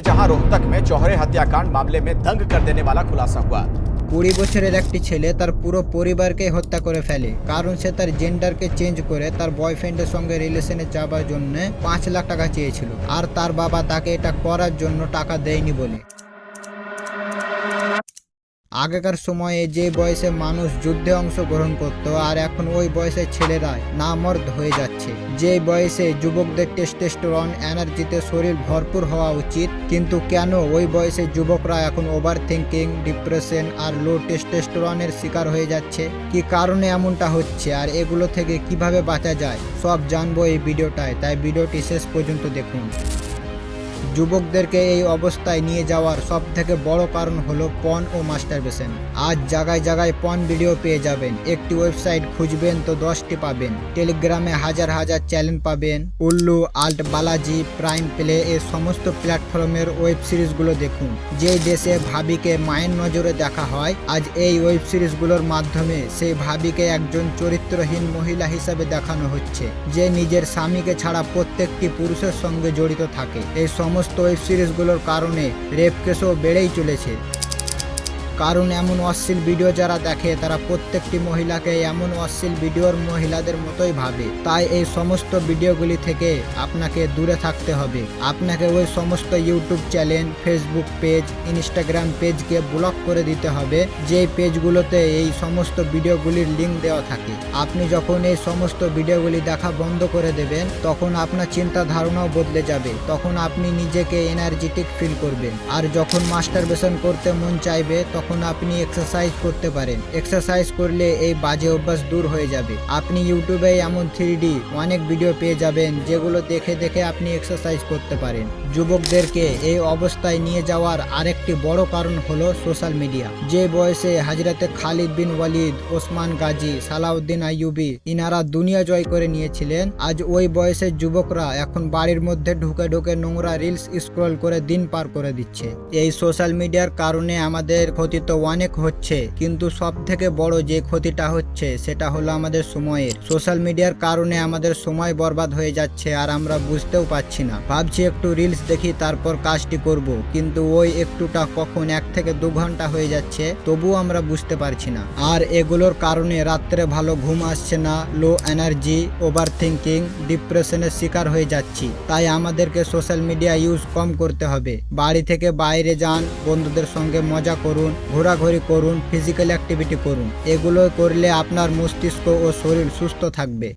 जहां रोहतक में चौहरे हत्याकांड मामले में दंग कर देने वाला खुलासा हुआ। 20 বছরের একটি ছেলে তার পুরো পরিবারকে হত্যা করে ফেলে, কারণ সে তার জেন্ডারকে চেঞ্জ করে তার বয়ফ্রেন্ডের সঙ্গে রিলেশনে যাবার জন্য 5 লাখ টাকা চেয়েছিল, আর তার বাবা তাকে এটা করার জন্য টাকা দেয়নি বলে। আগেকার সময়ে যে বয়সে মানুষ যুদ্ধে অংশগ্রহণ করত, আর এখন ওই বয়সের ছেলেরা নামর্দ হয়ে যাচ্ছে। যে বয়সে যুবকদের টেস্টোস্টেরন এনার্জিতে শরীর ভরপুর হওয়া উচিত, কিন্তু কেন ওই বয়সে যুবকরা এখন ওভার থিঙ্কিং, ডিপ্রেশন আর লো টেস্টোস্টেরনের শিকার হয়ে যাচ্ছে? কি কারণে এমনটা হচ্ছে, আর এগুলো থেকে কিভাবে বাঁচা যায়, সব জানবো এই ভিডিওটায়, তাই ভিডিওটি শেষ পর্যন্ত দেখুন। যুবকদেরকে এই অবস্থায় নিয়ে যাওয়ার সব থেকে বড় কারণ হলো পর্ন ও মাস্টারবেশন। আজ জায়গায় জায়গায় পর্ন ভিডিও পেয়ে যাবেন। একটি ওয়েবসাইট খুঁজবেন তো 10টি পাবেন। টেলিগ্রামে হাজার হাজার চ্যানেল পাবেন। Ullu, Alt, Balaji, prime play এই সমস্ত প্ল্যাটফর্মের ওয়েব সিরিজগুলো দেখুন। যে দেশে ভাবিকে মায়ের নজরে দেখা হয়, আজ এই ওয়েব সিরিজগুলোর মাধ্যমে সেই ভাবিকে একজন চরিত্রহীন মহিলা হিসাবে দেখানো হচ্ছে, যে নিজের স্বামীকে ছাড়া প্রত্যেকটি পুরুষের সঙ্গে জড়িত থাকে। এই সমস্ত ওয়েব সিরিজগুলোর কারণে রেপ কেসও বেড়েই চলেছে, কারণ এমন অশ্লীল ভিডিও যারা দেখে তারা প্রত্যেকটি মহিলাকে এমন অশ্লীল ভিডিওর মহিলাদের মতোই ভাবে। তাই এই সমস্ত ভিডিওগুলি থেকে আপনাকে দূরে থাকতে হবে। আপনাকে ওই সমস্ত YouTube channel, Facebook page, Instagram পেজকে ব্লক করে দিতে হবে, যে পেজগুলোতে এই সমস্ত ভিডিওগুলির লিঙ্ক দেওয়া থাকে। আপনি যখন এই সমস্ত ভিডিওগুলি দেখা বন্ধ করে দেবেন, তখন আপনার চিন্তা ধারণাও বদলে যাবে। তখন আপনি নিজেকে এনার্জেটিক ফিল করবেন। আর যখন মাস্টারবেশন করতে মন চাইবে, তখন আপনি এক্সারসাইজ করতে পারেন। এক্সারসাইজ করলে এই বাজে অভ্যাস দূর হয়ে যাবে। আপনি ইউটিউবে এমন 3D অনেক ভিডিও পেয়ে যাবেন, যেগুলো দেখে দেখে আপনি এক্সারসাইজ করতে পারেন। যুবকদেরকে এই অবস্থায় নিয়ে যাওয়ার আরেকটি বড় কারণ হলো সোশ্যাল মিডিয়া। যে বয়সে হযরতে খালিদ বিন ওয়ালিদ, ওসমান গাজী, সালাউদ্দিন আইয়ুবী ইনারা দুনিয়া জয় করে নিয়েছিলেন, আজ ওই বয়সের যুবকরা এখন বাড়ির মধ্যে ঢুকে ঢুকে নোংরা রিলস স্ক্রল করে দিন পার করে দিচ্ছে। এই সোশ্যাল মিডিয়ার কারণে আমাদের ক্ষতি তো অনেক হচ্ছে, কিন্তু সব থেকে বড় যে ক্ষতিটা হচ্ছে সেটা হলো আমাদের সময়ের। সোশ্যাল মিডিয়ার কারণে আমাদের সময় বরবাদ হয়ে যাচ্ছে, আর আমরা বুঝতেও পারছি না। ভাবছি একটু রিলস দেখি, তারপর কাজটি করব, কিন্তু ওই একটুটা কখন 1 থেকে 2 ঘন্টা হয়ে যাচ্ছে, তবুও আমরা বুঝতে পারছি না। আর এগুলোর কারণে রাত্রে ভালো ঘুম আসছে না, লো এনার্জি, ওভার থিঙ্কিং, ডিপ্রেশনের শিকার হয়ে যাচ্ছি। তাই আমাদেরকে সোশ্যাল মিডিয়া ইউজ কম করতে হবে। বাড়ি থেকে বাইরে যান, বন্ধুদের সঙ্গে মজা করুন, ঘোরাঘুরি করুন, ফিজিক্যাল অ্যাক্টিভিটি করুন। এগুলো করলে আপনার মস্তিষ্ক ও শরীর সুস্থ থাকবে।